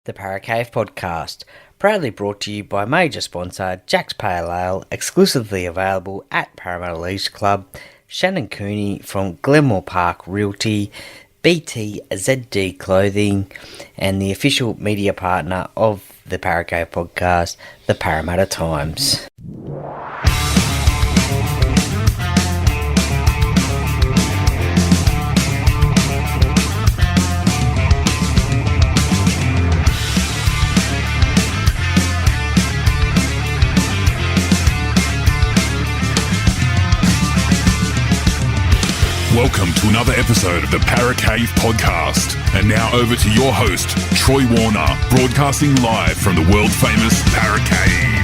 The Paracave Podcast, proudly brought to you by major sponsor Jack's Pale Ale, exclusively available at Parramatta Eels Club, Shannon Cooney from Glenmore Park Realty, BTZD Clothing, and the official media partner of the Paracave Podcast, the Parramatta Times. Welcome to another episode of the Paracave Podcast. And now over to your host, Troy Warner, broadcasting live from the world-famous Paracave.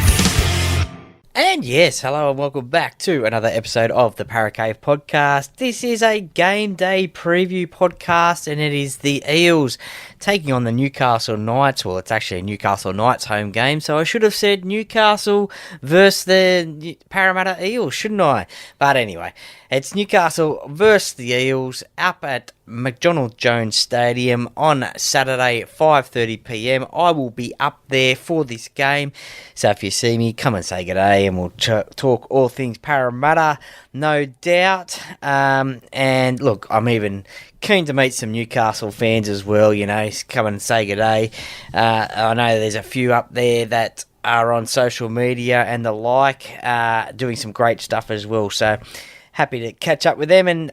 And yes, hello and welcome back to another episode of the Paracave Podcast. This is a game day preview podcast, and it is the Eels taking on the Newcastle Knights. Well, it's actually a Newcastle Knights home game, so I should have said Newcastle versus the Parramatta Eels, shouldn't I? But anyway, it's Newcastle versus the Eels up at McDonald Jones Stadium on Saturday at 5:30pm. I will be up there for this game, so if you see me, come and say g'day and we'll talk all things Parramatta, no doubt. And look, I'm even keen to meet some Newcastle fans as well, you know, come and say g'day. I know there's a few up there that are on social media and the like, doing some great stuff as well, so happy to catch up with them and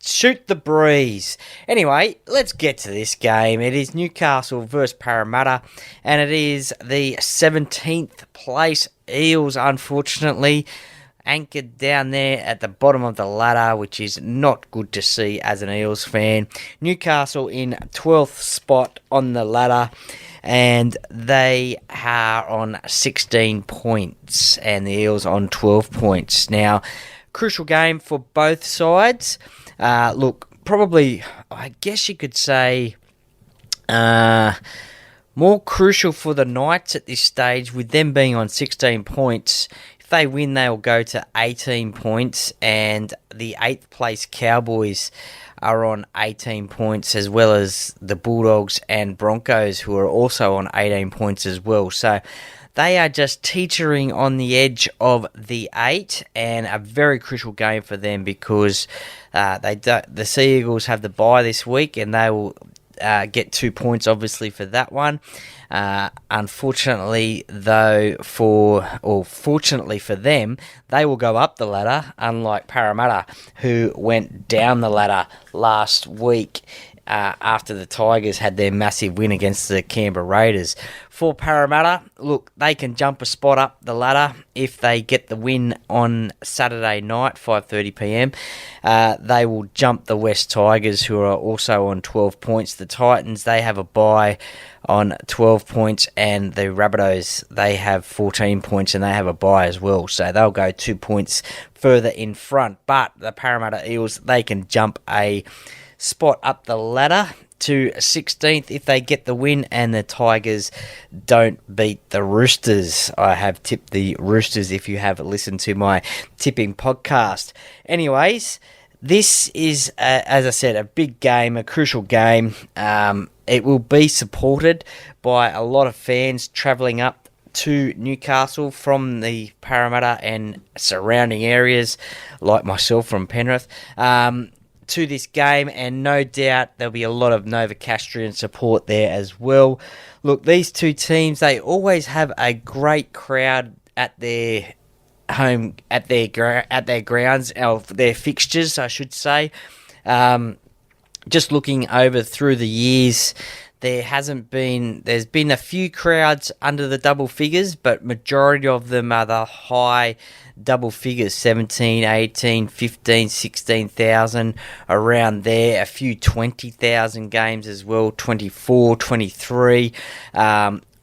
shoot the breeze. Anyway, let's get to this game. It is Newcastle versus Parramatta, and it is the 17th place Eels, unfortunately, anchored down there at the bottom of the ladder, which is not good to see as an Eels fan. Newcastle in 12th spot on the ladder, and they are on 16 points, and the Eels on 12 points. Now, crucial game for both sides. Look, probably, I guess you could say, more crucial for the Knights at this stage, with them being on 16 points. If they win, they'll go to 18 points, and the 8th place Cowboys are on 18 points, as well as the Bulldogs and Broncos, who are also on 18 points as well. So they are just teetering on the edge of the 8, and a very crucial game for them because the Sea Eagles have the bye this week, and they will get 2 points, obviously, for that one. Unfortunately, though, fortunately for them, they will go up the ladder, unlike Parramatta, who went down the ladder last week after the Tigers had their massive win against the Canberra Raiders. For Parramatta, look, they can jump a spot up the ladder if they get the win on Saturday night, 5:30pm. They will jump the West Tigers, who are also on 12 points. The Titans, they have a bye on 12 points, and the Rabbitohs, they have 14 points, and they have a bye as well. So they'll go 2 points further in front. But the Parramatta Eels, they can jump a spot up the ladder to 16th if they get the win, and the Tigers don't beat the Roosters. I have tipped the Roosters if you have listened to my tipping podcast. Anyways, this is, as I said, a big game, a crucial game. It will be supported by a lot of fans travelling up to Newcastle from the Parramatta and surrounding areas, like myself from Penrith, to this game, and no doubt there'll be a lot of Novocastrian support there as well. Look, these two teams, they always have a great crowd at their home, at their grounds, or their fixtures, I should say. Just looking over through the years, there's been a few crowds under the double figures, but majority of them are the high double figures, 17, 18, 15, 16,000, around there. A few 20,000 games as well, 24, 23.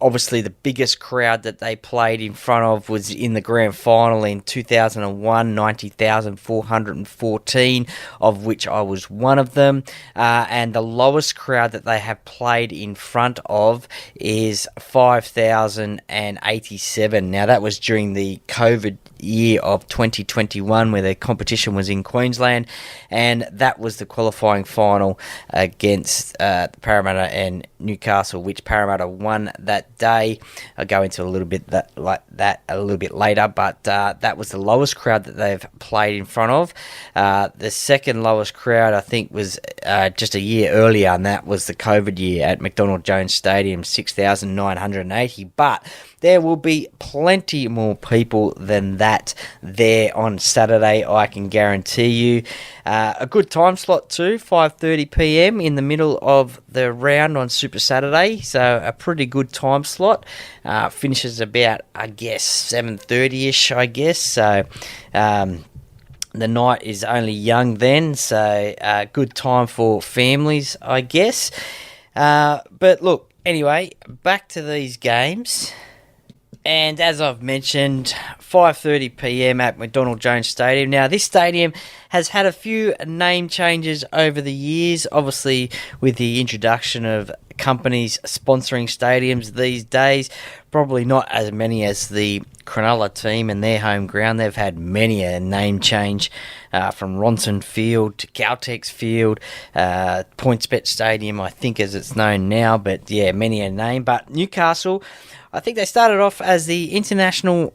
obviously the biggest crowd that they played in front of was in the grand final in 2001, 90,414, of which I was one of them. And the lowest crowd that they have played in front of is 5,087. Now, that was during the COVID year of 2021, where the competition was in Queensland, and that was the qualifying final against Parramatta and Newcastle, which Parramatta won that day. I'll go into a little bit like that a little bit later, but that was the lowest crowd that they've played in front of. The second lowest crowd, I think, was just a year earlier, and that was the COVID year at McDonald Jones Stadium, 6,980. But there will be plenty more people than that there on Saturday, I can guarantee you. A good time slot too, 5:30 p.m. in the middle of the round on Super Saturday, so a pretty good time slot. Finishes about, I guess, 7:30ish, I guess. So the night is only young then, so good time for families, I guess. But look, anyway, back to these games. And as I've mentioned, 5:30 p.m. at McDonald Jones Stadium. Now, this stadium has had a few name changes over the years, obviously with the introduction of companies sponsoring stadiums these days. Probably not as many as the Cronulla team and their home ground. They've had many a name change, from Ronson Field to Caltex Field, PointsBet Stadium, I think as it's known now, but yeah, many a name. But Newcastle, I think they started off as the Newcastle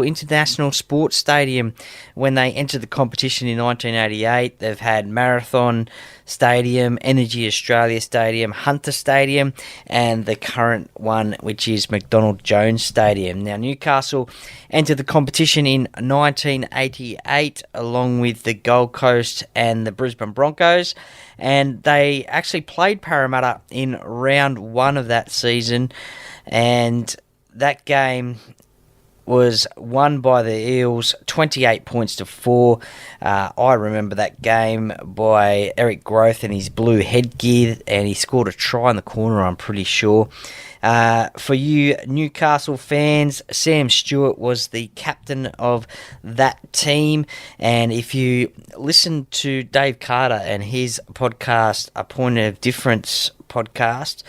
International Sports Stadium when they entered the competition in 1988. They've had Marathon Stadium, Energy Australia Stadium, Hunter Stadium, and the current one, which is McDonald Jones Stadium. Now, Newcastle entered the competition in 1988 along with the Gold Coast and the Brisbane Broncos, and they actually played Parramatta in round one of that season, and that game was won by the Eels 28 points to 4. I remember that game by Eric Groth and his blue headgear, and he scored a try in the corner, I'm pretty sure. For you Newcastle fans, Sam Stewart was the captain of that team, and if you listen to Dave Carter and his podcast, A Point of Difference podcast,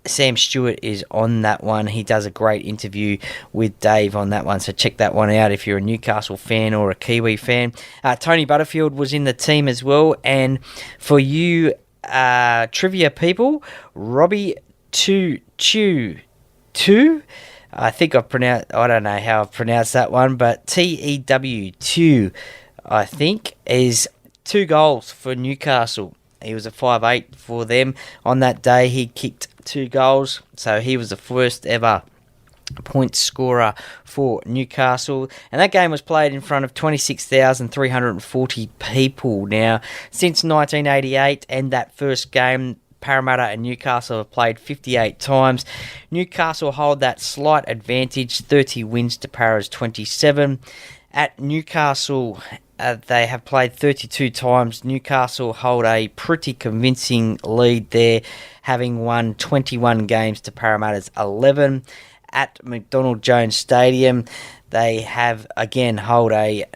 Sam Stewart is on that one. He does a great interview with Dave on that one, so check that one out if you're a Newcastle fan or a Kiwi fan. Tony Butterfield was in the team as well, and for you trivia people, Robbie Tu, I think I don't know how I've pronounced that one, but TEW2, I think, is 2 goals for Newcastle. He was a 5'8" for them. On that day, he kicked 2 goals, so he was the first ever point scorer for Newcastle, and that game was played in front of 26,340 people. Now, since 1988 and that first game, Parramatta and Newcastle have played 58 times. Newcastle hold that slight advantage, 30 wins to Parra's 27. At Newcastle, they have played 32 times. Newcastle hold a pretty convincing lead there, having won 21 games to Parramatta's 11. At McDonald Jones Stadium, they have again hold a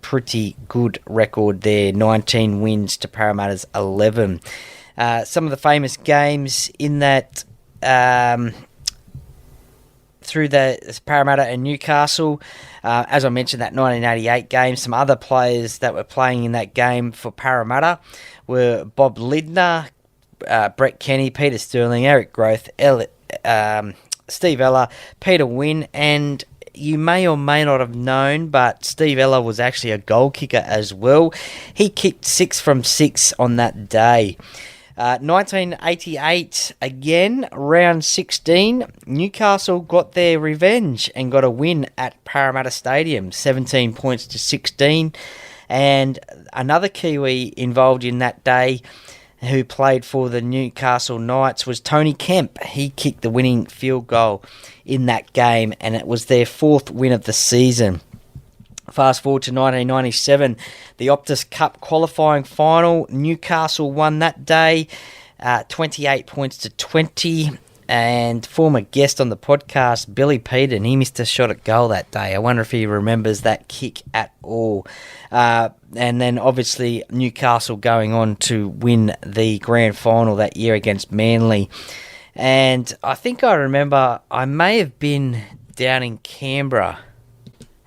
pretty good record there, 19 wins to Parramatta's 11. Some of the famous games in that through the Parramatta and Newcastle, as I mentioned, that 1988 game. Some other players that were playing in that game for Parramatta were Bob Lidner, Brett Kenny, Peter Sterling, Eric Groth, Steve Ella, Peter Wynn, and you may or may not have known, but Steve Ella was actually a goal kicker as well. He kicked 6 from 6 on that day. 1988, again, round 16, Newcastle got their revenge and got a win at Parramatta Stadium, 17 points to 16. And another Kiwi involved in that day who played for the Newcastle Knights was Tony Kemp. He kicked the winning field goal in that game, and it was their 4th win of the season. Fast forward to 1997, the Optus Cup qualifying final. Newcastle won that day. 28 points to 20. And former guest on the podcast, Billy Peden, he missed a shot at goal that day. I wonder if he remembers that kick at all. And then obviously Newcastle going on to win the grand final that year against Manly. And I think I remember I may have been down in Canberra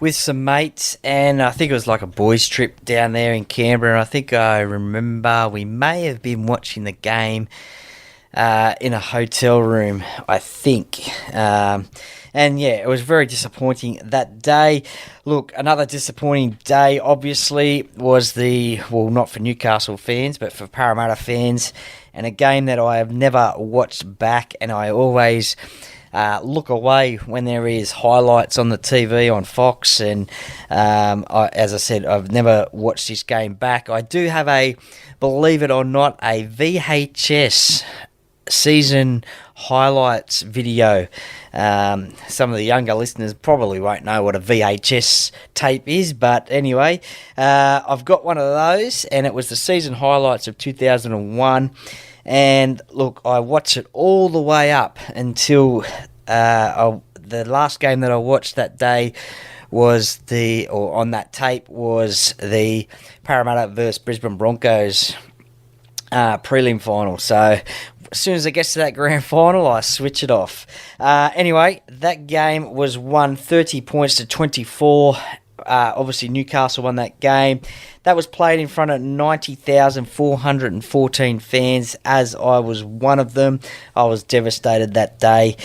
with some mates, and I think it was like a boys' trip down there in Canberra. And I think I remember we may have been watching the game in a hotel room, I think. And yeah, it was very disappointing that day. Look, another disappointing day, obviously, was not for Newcastle fans, but for Parramatta fans, and a game that I have never watched back, and I always look away when there is highlights on the TV on Fox, and as I said, I've never watched this game back. I do have believe it or not, a VHS season highlights video. Some of the younger listeners probably won't know what a VHS tape is, but anyway, I've got one of those, and it was the season highlights of 2001. And look, I watched it all the way up until the last game that I watched that day on that tape was the Parramatta versus Brisbane Broncos prelim final. So as soon as it gets to that grand final, I switch it off. Anyway, that game was won 30 points to 24. Obviously, Newcastle won that game. That was played in front of 90,414 fans, as I was one of them. I was devastated that day.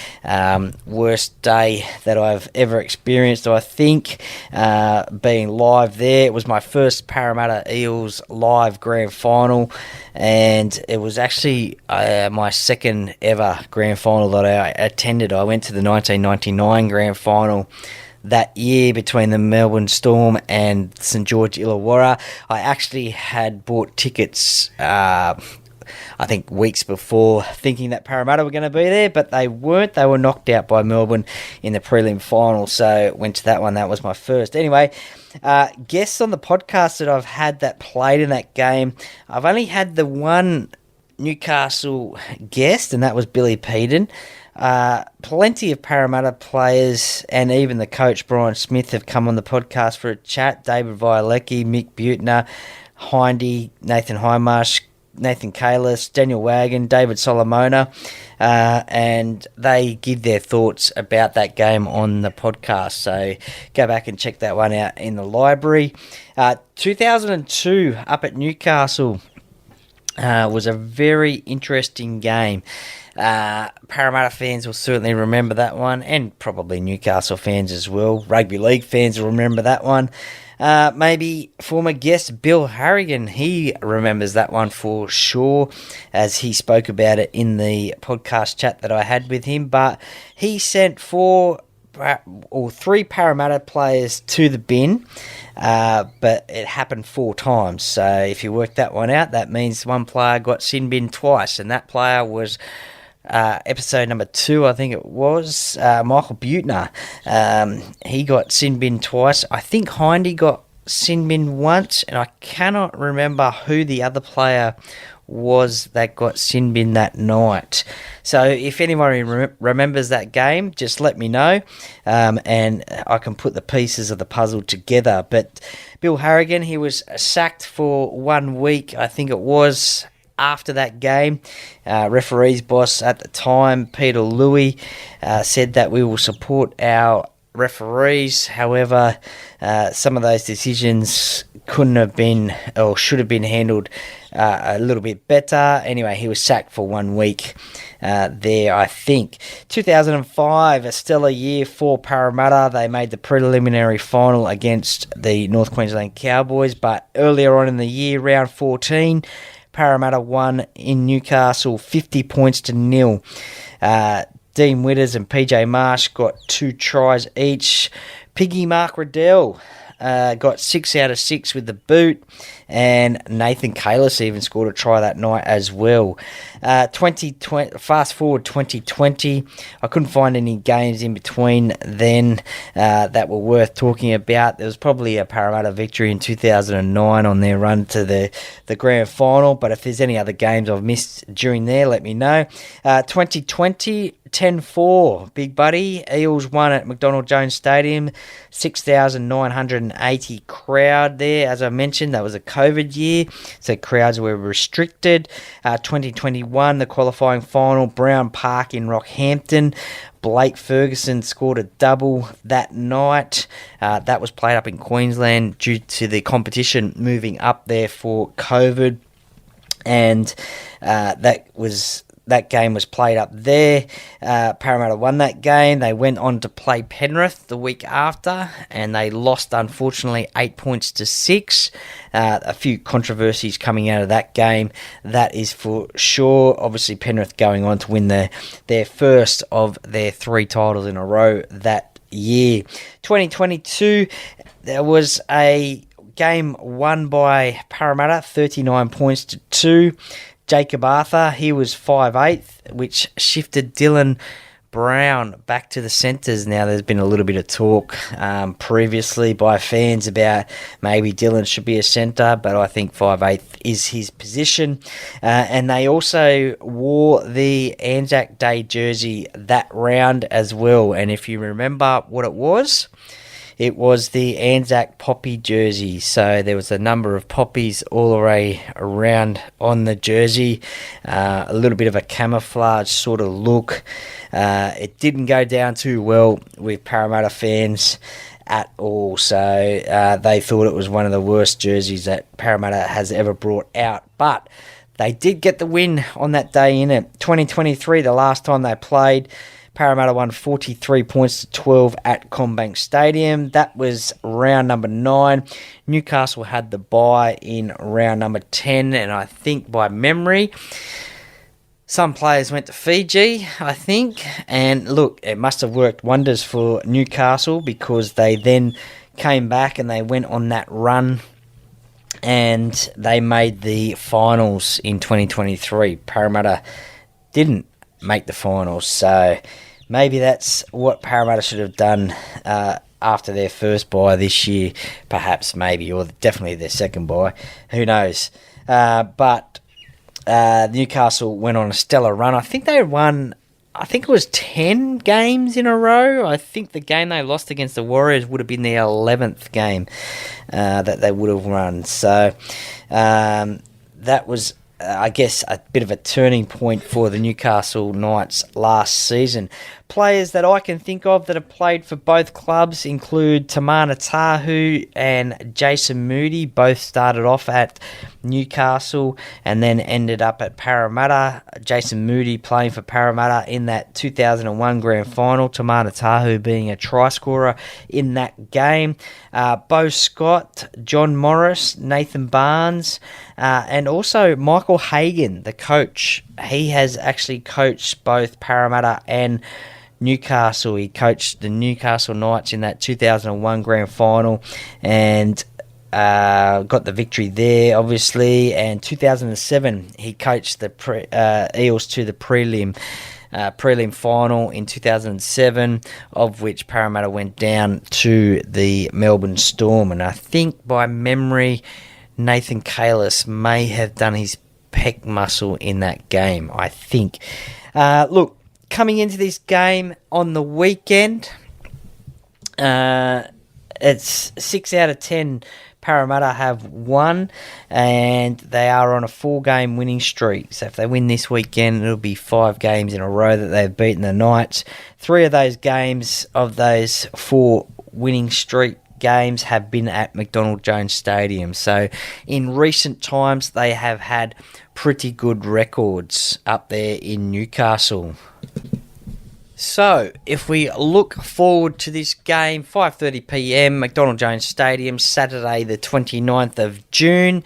Worst day that I've ever experienced, I think, being live there. It was my first Parramatta Eels live grand final, and it was actually my second ever grand final that I attended. I went to the 1999 grand final that year between the Melbourne Storm and St George Illawarra. I actually had bought tickets, I think weeks before, thinking that Parramatta were going to be there, but they weren't. They were knocked out by Melbourne in the prelim final, so went to that one. That was my first. Anyway, guests on the podcast that I've had that played in that game, I've only had the one Newcastle guest, and that was Billy Peden. Plenty of Parramatta players and even the coach Brian Smith have come on the podcast for a chat. David Violecki, Mick Butner, Hindy, Nathan Highmarsh, Nathan Kalis, Daniel Wagon, David Solomona, and they give their thoughts about that game on the podcast. So go back and check that one out in the library. 2002 up at Newcastle was a very interesting game. Parramatta fans will certainly remember that one, and probably Newcastle fans as well. Rugby league fans will remember that one. Maybe former guest Bill Harrigan, he remembers that one for sure, as he spoke about it in the podcast chat that I had with him. But he sent three Parramatta players to the bin, but it happened 4 times. So if you work that one out, that means one player got sin bin twice, and that player was episode number 2, I think it was, Michael Butner. He got sin bin twice. I think Hindy got sin bin once, and I cannot remember who the other player was that got sin bin that night. So if anyone remembers that game, just let me know, and I can put the pieces of the puzzle together. But Bill Harrigan, he was sacked for 1 week, I think it was, after that game. Referees boss at the time, Peter Louis, said that we will support our referees. However, some of those decisions couldn't have been, or should have been, handled a little bit better. Anyway, he was sacked for 1 week there, I think. 2005, a stellar year for Parramatta. They made the preliminary final against the North Queensland Cowboys, but earlier on in the year, round 14, Parramatta won in Newcastle 50 points to 0. Dean Witters and PJ Marsh got 2 tries each. Piggy Mark Riddell got 6 out of 6 with the boot, and Nathan Kalis even scored a try that night as well. Fast forward 2020, I couldn't find any games in between then that were worth talking about. There was probably a Parramatta victory in 2009 on their run to the grand final, but if there's any other games I've missed during there, let me know. 2020, 10-4, big buddy. Eels won at McDonald Jones Stadium, 6,980 crowd there. As I mentioned, that was a COVID year, so crowds were restricted. 2021, the qualifying final, Brown Park in Rockhampton. Blake Ferguson scored a double that night. That was played up in Queensland due to the competition moving up there for COVID, and that game was played up there. Parramatta won that game. They went on to play Penrith the week after, and they lost, unfortunately, 8 points to 6. A few controversies coming out of that game, that is for sure. Obviously, Penrith going on to win their first of their 3 titles in a row that year. 2022, there was a game won by Parramatta, 39 points to 2. Jacob Arthur, he was 5'8", which shifted Dylan Brown back to the centres. Now, there's been a little bit of talk previously by fans about maybe Dylan should be a centre, but I think 5'8" is his position. And they also wore the Anzac Day jersey that round as well. And if you remember what it was the Anzac Poppy jersey. So there was a number of poppies all the way around on the jersey. A little bit of a camouflage sort of look. It didn't go down too well with Parramatta fans at all. So they thought it was one of the worst jerseys that Parramatta has ever brought out. But they did get the win on that day in it. 2023, the last time they played, Parramatta won 43 points to 12 at CommBank Stadium. That was round number 9. Newcastle had the bye in round number 10, and I think by memory, some players went to Fiji, I think. And look, it must have worked wonders for Newcastle, because they then came back and they went on that run and they made the finals in 2023. Parramatta didn't make the finals, so maybe that's what Parramatta should have done after their first bye this year, perhaps, maybe, or definitely their second bye. Who knows? But Newcastle went on a stellar run. I think they won, it was 10 games in a row. I think the game they lost against the Warriors would have been their 11th game that they would have run. So that was, I guess, a bit of a turning point for the Newcastle Knights last season. Players that I can think of that have played for both clubs include Tamana Tahu and Jason Moody. Both started off at Newcastle and then ended up at Parramatta. Jason Moody playing for Parramatta in that 2001 grand final, Tamana Tahu being a try scorer in that game. Bo Scott, John Morris, Nathan Barnes, and also Michael Hagan, the coach. He has actually coached both Parramatta and Newcastle. He coached the Newcastle Knights in that 2001 grand final and got the victory there, obviously. And 2007, he coached the Eels to the prelim final in 2007, of which Parramatta went down to the Melbourne Storm. And I think by memory, Nathan Kalis may have done his pec muscle in that game, I think. Look, coming into this game on the weekend, it's 6 out of 10 Parramatta have won, and they are on a 4-game winning streak. So if they win this weekend, it'll be 5 games in a row that they've beaten the Knights. 3 of those games, of those 4 winning streak games, have been at McDonald Jones Stadium. So in recent times, they have had pretty good records up there in Newcastle. So, if we look forward to this game, 5:30 p.m, McDonald Jones Stadium, Saturday the 29th of June.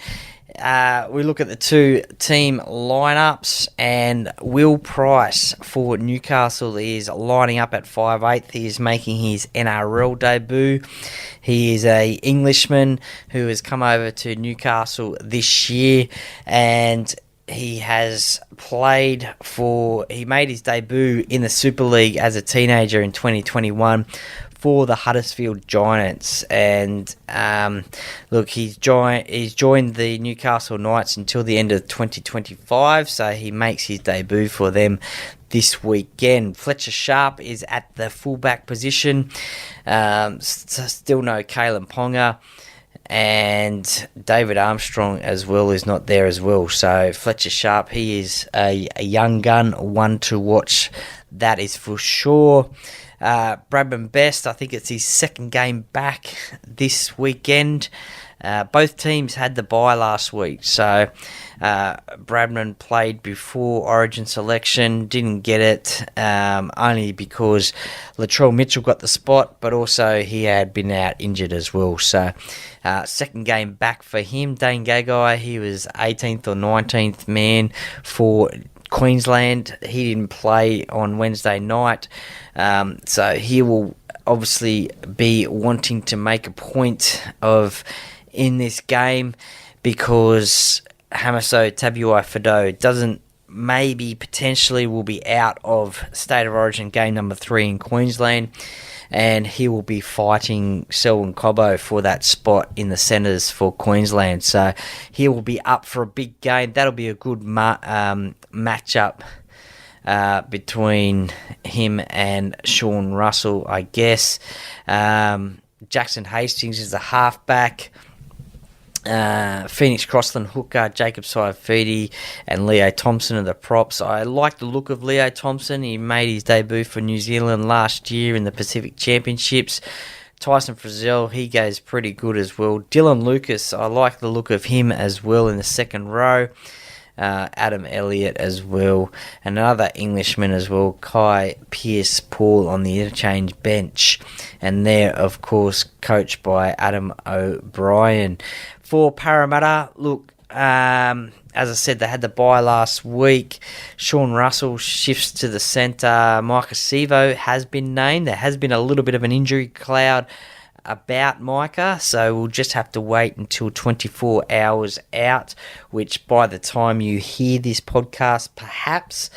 We look at the 2 team lineups, and Will Price for Newcastle is lining up at 5'8". He is making his NRL debut. He is an Englishman who has come over to Newcastle this year, and he made his debut in the Super League as a teenager in 2021 for the Huddersfield Giants, and look, he's joined the Newcastle Knights until the end of 2025, so he makes his debut for them this weekend. Fletcher Sharp is at the fullback position. Still no Kalen Ponga, and David Armstrong as well is not there as well. So Fletcher Sharp, he is a young gun, one to watch, that is for sure. Bradman Best, I think it's his second game back this weekend. Both teams had the bye last week, so Bradman played before Origin selection, didn't get it, only because Latrell Mitchell got the spot, but also he had been out injured as well. So second game back for him. Dane Gagai, he was 18th or 19th man for Queensland. He didn't play on Wednesday night, so he will obviously be wanting to make a point of in this game, because Hamiso Tabuai-Fidow potentially will be out of State of Origin game number 3 in Queensland, and he will be fighting Selwyn Cobbo for that spot in the centres for Queensland. So he will be up for a big game. That'll be a good matchup between him and Sean Russell, I guess. Jackson Hastings is the halfback. Phoenix Crossland hooker, Jacob Saifidi and Leo Thompson are the props. I like the look of Leo Thompson. He made his debut for New Zealand last year in the Pacific Championships. Tyson Frizzell, he goes pretty good as well. Dylan Lucas, I like the look of him as well in the second row. Adam Elliott as well. Another Englishman as well, Kai Pearce-Paul on the interchange bench. And they're, of course, coached by Adam O'Brien. For Parramatta, look, as I said, they had the bye last week. Sean Russell shifts to the centre. Micah Sivo has been named. There has been a little bit of an injury cloud about Micah, so we'll just have to wait until 24 hours out, which by the time you hear this podcast, perhaps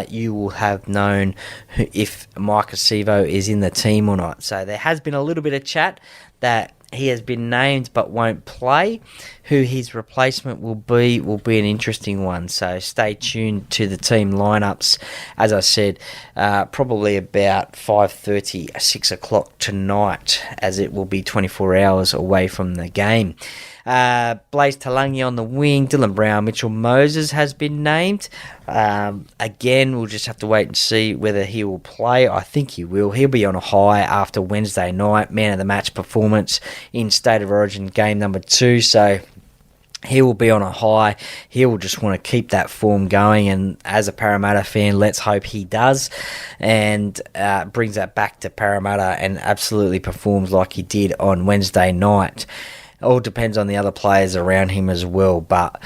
you will have known if Micah Sivo is in the team or not. So there has been a little bit of chat that he has been named but won't play. Who his replacement will be an interesting one. So stay tuned to the team lineups. As I said, probably about 5:30, 6 o'clock tonight, as it will be 24 hours away from the game. Blaze Talangi on the wing, Dylan Brown, Mitchell Moses has been named. Again, we'll just have to wait and see whether he will play. I think he will. He'll be on a high after Wednesday night, man of the match performance in State of Origin game number 2. So he will be on a high. He will just want to keep that form going, and as a Parramatta fan, let's hope he does and brings that back to Parramatta and absolutely performs like he did on Wednesday night. All depends on the other players around him as well, but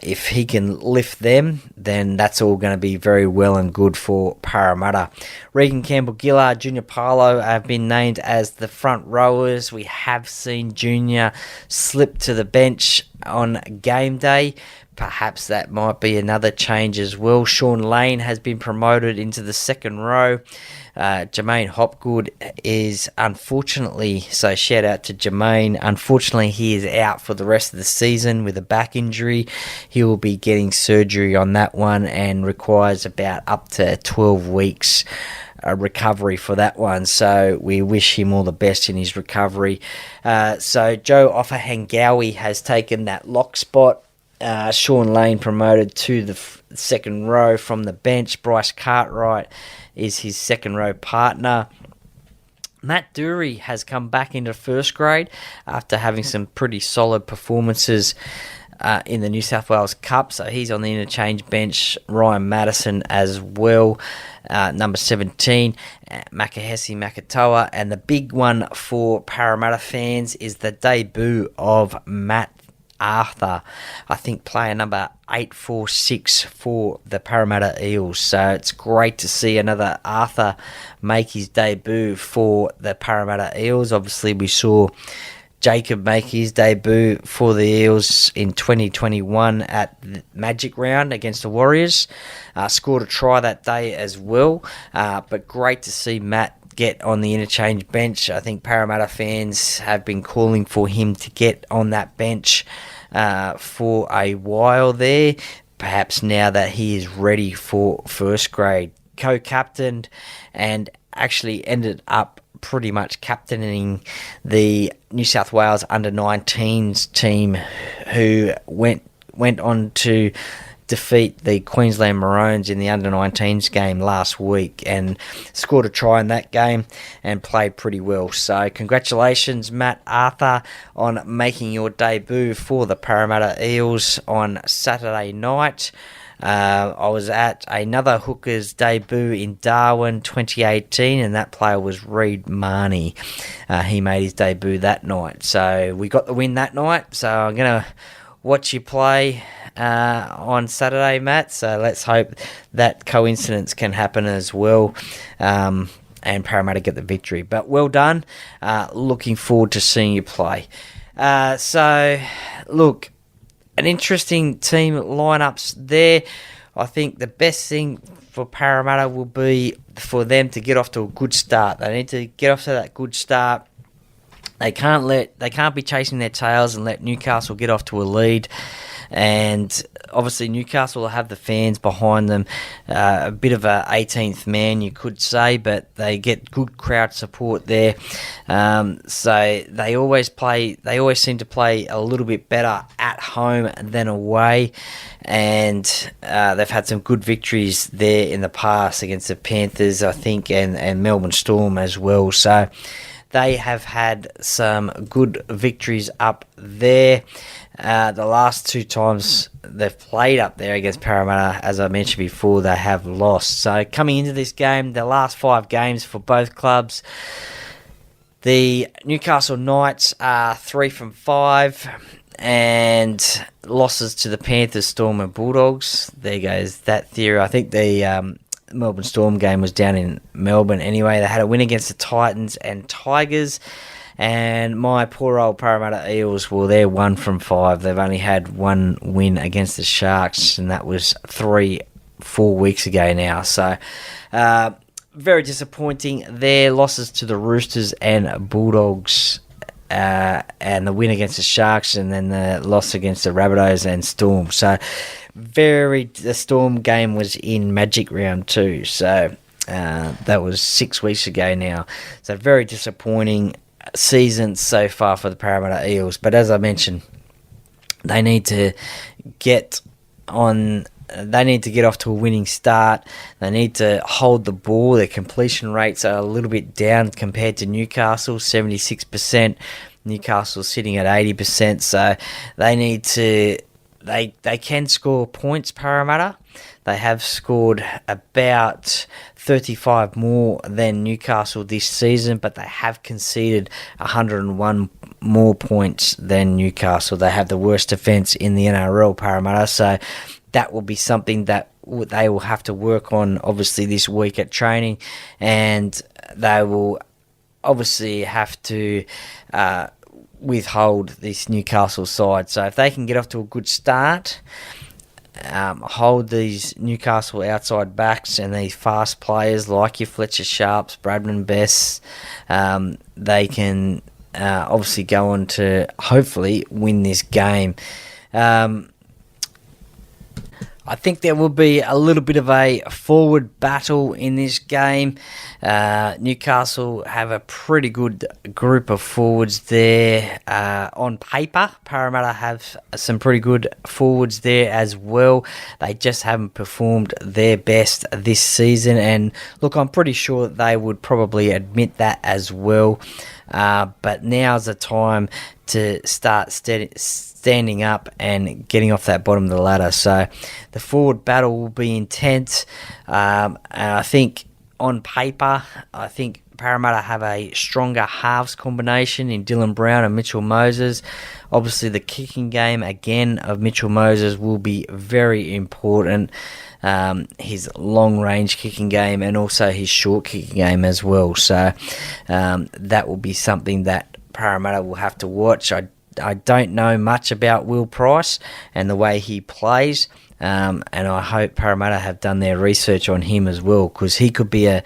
if he can lift them, then that's all going to be very well and good for Parramatta. Regan Campbell-Gillard, Junior Parlo have been named as the front rowers. We have seen Junior slip to the bench on game day. Perhaps that might be another change as well. Sean Lane has been promoted into the second row. Jermaine Hopgood is unfortunately, so shout out to Jermaine, unfortunately he is out for the rest of the season with a back injury. He will be getting surgery on that one and requires about up to 12 weeks recovery for that one, so we wish him all the best in his recovery. So Joe Offahangawi has taken that lock spot. Sean Lane promoted to the second row from the bench. Bryce Cartwright is his second row partner. Matt Dury has come back into first grade after having some pretty solid performances in the New South Wales Cup, so he's on the interchange bench. Ryan Madison as well, number 17, Makahesi Makatoa, and the big one for Parramatta fans is the debut of Matt Arthur, I think player number 846 for the Parramatta Eels. So it's great to see another Arthur make his debut for the Parramatta Eels. Obviously we saw Jacob make his debut for the Eels in 2021 at the Magic Round against the Warriors. Scored a try that day as well, but great to see Matt get on the interchange bench. I think Parramatta fans have been calling for him to get on that bench for a while there. Perhaps now that he is ready for first grade. Co-captained and actually ended up pretty much captaining the New South Wales under-19s team, who went on to defeat the Queensland Maroons in the under-19s game last week and scored a try in that game and played pretty well. So congratulations, Matt Arthur, on making your debut for the Parramatta Eels on Saturday night. I was at another hooker's debut in Darwin 2018, and that player was Reid Marnie. He made his debut that night. So we got the win that night. So I'm going to watch you play on Saturday, Matt. So let's hope that coincidence can happen as well, and Parramatta get the victory. But well done. Looking forward to seeing you play. So, look, an interesting team lineups there. I think the best thing for Parramatta will be for them to get off to a good start. They need to get off to that good start. They can't be chasing their tails and let Newcastle get off to a lead. And obviously Newcastle will have the fans behind them, a bit of a 18th man, you could say, but they get good crowd support there. So they always seem to play a little bit better at home than away. And they've had some good victories there in the past against the Panthers, I think, and Melbourne Storm as well. So they have had some good victories up there. The last two times they've played up there against Parramatta, as I mentioned before, they have lost. So coming into this game, the last 5 games for both clubs, the Newcastle Knights are 3 from 5, and losses to the Panthers, Storm and Bulldogs. There goes that theory. I think the Melbourne Storm game was down in Melbourne anyway. They had a win against the Titans and Tigers. And my poor old Parramatta Eels, well, they're 1 from 5. They've only had one win against the Sharks, and that was 3-4 weeks ago now. So, very disappointing there. Losses to the Roosters and Bulldogs, and the win against the Sharks, and then the loss against the Rabbitohs and Storm. So, the Storm game was in Magic Round 2. So, that was 6 weeks ago now. So, very disappointing season so far for the Parramatta Eels. But as I mentioned, they need to get off to a winning start. They need to hold the ball. Their completion rates are a little bit down compared to Newcastle, 76%. Newcastle sitting at 80%. So they need to they can score points, Parramatta. They have scored about 35 more than Newcastle this season, but they have conceded 101 more points than Newcastle. They have the worst defence in the NRL, Parramatta, so that will be something that they will have to work on, obviously, this week at training, and they will obviously have to withhold this Newcastle side. So if they can get off to a good start, hold these Newcastle outside backs and these fast players like your Fletcher Sharps, Bradman Best, they can obviously go on to hopefully win this game. I think there will be a little bit of a forward battle in this game. Newcastle have a pretty good group of forwards there. On paper, Parramatta have some pretty good forwards there as well. They just haven't performed their best this season. And look, I'm pretty sure that they would probably admit that as well. But now's the time to start standing up and getting off that bottom of the ladder. So the forward battle will be intense. And I think on paper, I think Parramatta have a stronger halves combination in Dylan Brown and Mitchell Moses. Obviously, the kicking game, again, of Mitchell Moses will be very important. His long-range kicking game and also his short kicking game as well. So that will be something that Parramatta will have to watch. I don't know much about Will Price and the way he plays, and I hope Parramatta have done their research on him as well, because he could be a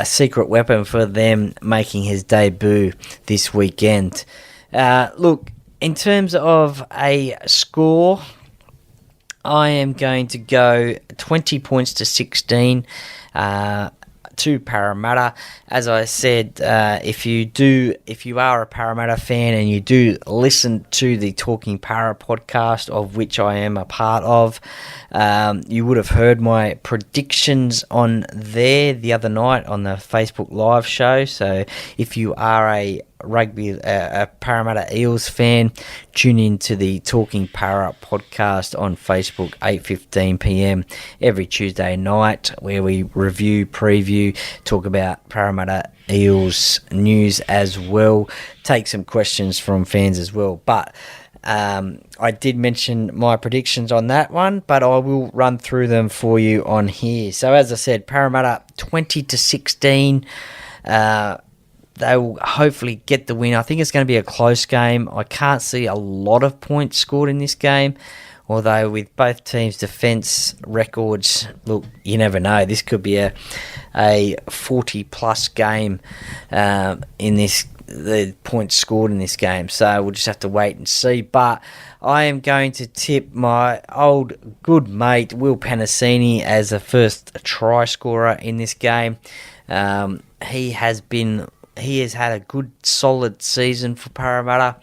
secret weapon for them making his debut this weekend. Look, in terms of a score, I am going to go 20 points to 16 to Parramatta. As I said, if you are a Parramatta fan and you do listen to the Talking Para podcast, of which I am a part of, you would have heard my predictions on there the other night on the Facebook Live show. So if you are a Parramatta Eels fan, tune in to the Talking Para podcast on Facebook, 8:15 p.m. every Tuesday night, where we review, preview, talk about Parramatta Eels news as well, take some questions from fans as well. But I did mention my predictions on that one, but I will run through them for you on here. So as I said, Parramatta 20 to 16. They will hopefully get the win. I think it's going to be a close game. I can't see a lot of points scored in this game, although with both teams' defence records, look, you never know. This could be a 40-plus game in this, the points scored in this game. So we'll just have to wait and see. But I am going to tip my old good mate Will Penasini as the first try scorer in this game. He has had a good, solid season for Parramatta.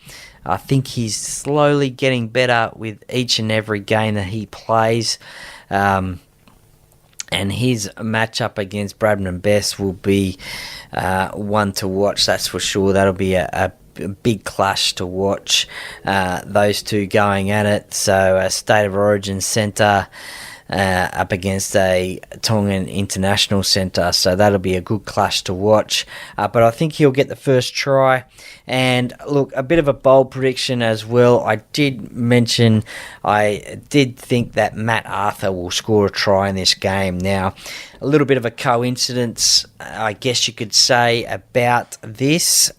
I think he's slowly getting better with each and every game that he plays. And his matchup against Bradman and Best will be one to watch, that's for sure. That'll be a big clash to watch, those two going at it. So a State of Origin centre up against a Tongan international centre, so that'll be a good clash to watch. But I think he'll get the first try. And look, a bit of a bold prediction as well. I did mention I did think that Matt Arthur will score a try in this game. Now, a little bit of a coincidence, I guess you could say, about this.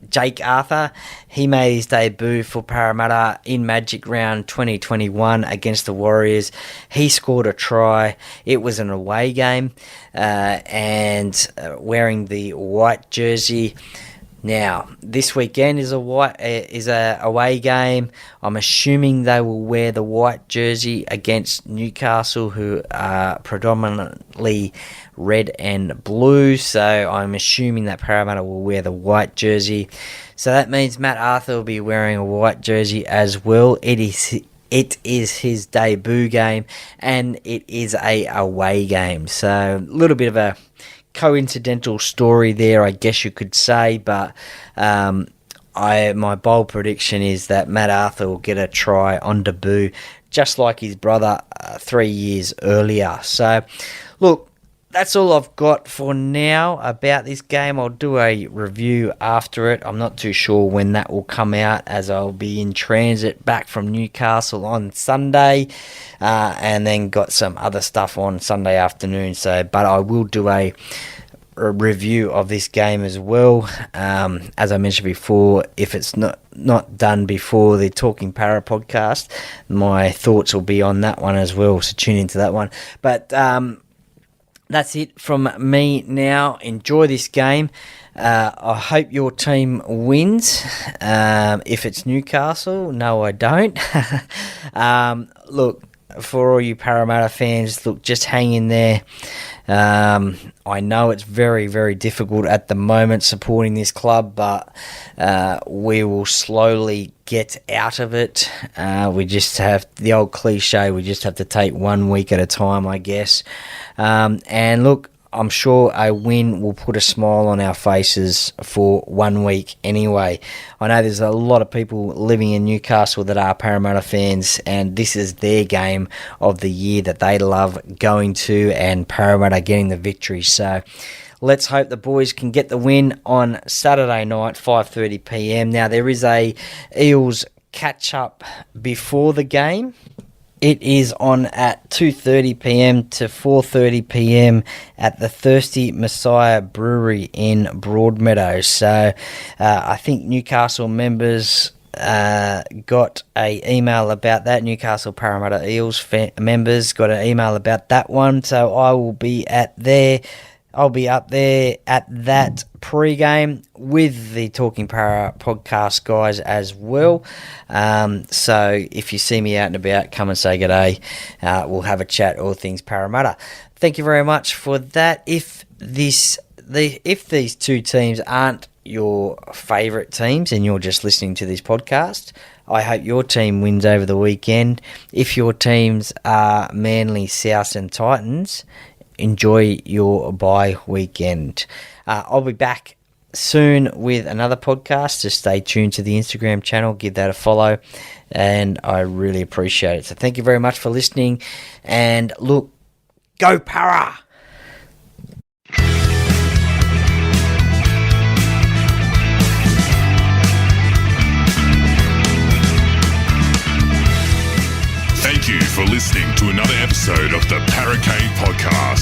Jake Arthur, he made his debut for Parramatta in Magic Round 2021 against the Warriors. He scored a try. It was an away game, and wearing the white jersey. Now, this weekend is a away game. I'm assuming they will wear the white jersey against Newcastle, who are predominantly red and blue. So I'm assuming that Parramatta will wear the white jersey. So that means Matt Arthur will be wearing a white jersey as well. It is his debut game, and it is a away game. So a little bit of a coincidental story there, I guess you could say, but my bold prediction is that Matt Arthur will get a try on debut, just like his brother 3 years earlier. So, look, that's all I've got for now about this game. I'll do a review after it. I'm not too sure when that will come out, as I'll be in transit back from Newcastle on Sunday, and then got some other stuff on Sunday afternoon. But I will do a review of this game as well. As I mentioned before, if it's not done before the Talking Para podcast, my thoughts will be on that one as well. So tune into that one. But that's it from me now. Enjoy this game. I hope your team wins. If it's Newcastle, no, I don't. Look, for all you Parramatta fans, look, just hang in there. I know it's very, very difficult at the moment supporting this club, but we will slowly get out of it. We just have the old cliche, we just have to take 1 week at a time, I guess. And look, I'm sure a win will put a smile on our faces for 1 week anyway. I know there's a lot of people living in Newcastle that are Parramatta fans, and this is their game of the year that they love going to, and Parramatta getting the victory. So let's hope the boys can get the win on Saturday night, 5:30 p.m. Now, there is a Eels catch-up before the game. It is on at 2:30pm to 4:30pm at the Thirsty Messiah Brewery in Broadmeadows. So I think Newcastle members got a email about that. Newcastle Parramatta Eels members got an email about that one. So I will be up there at that pre-game with the Talking Para podcast guys as well. So if you see me out and about, come and say g'day. We'll have a chat, all things Parramatta. Thank you very much for that. If these two teams aren't your favourite teams and you're just listening to this podcast, I hope your team wins over the weekend. If your teams are Manly, South and Titans, enjoy your bye weekend. I'll be back soon with another podcast, so stay tuned to the Instagram channel, give that a follow, and I really appreciate it. So thank you very much for listening, and look, go Para! Thank you for listening to another episode of the Parramatta Podcast.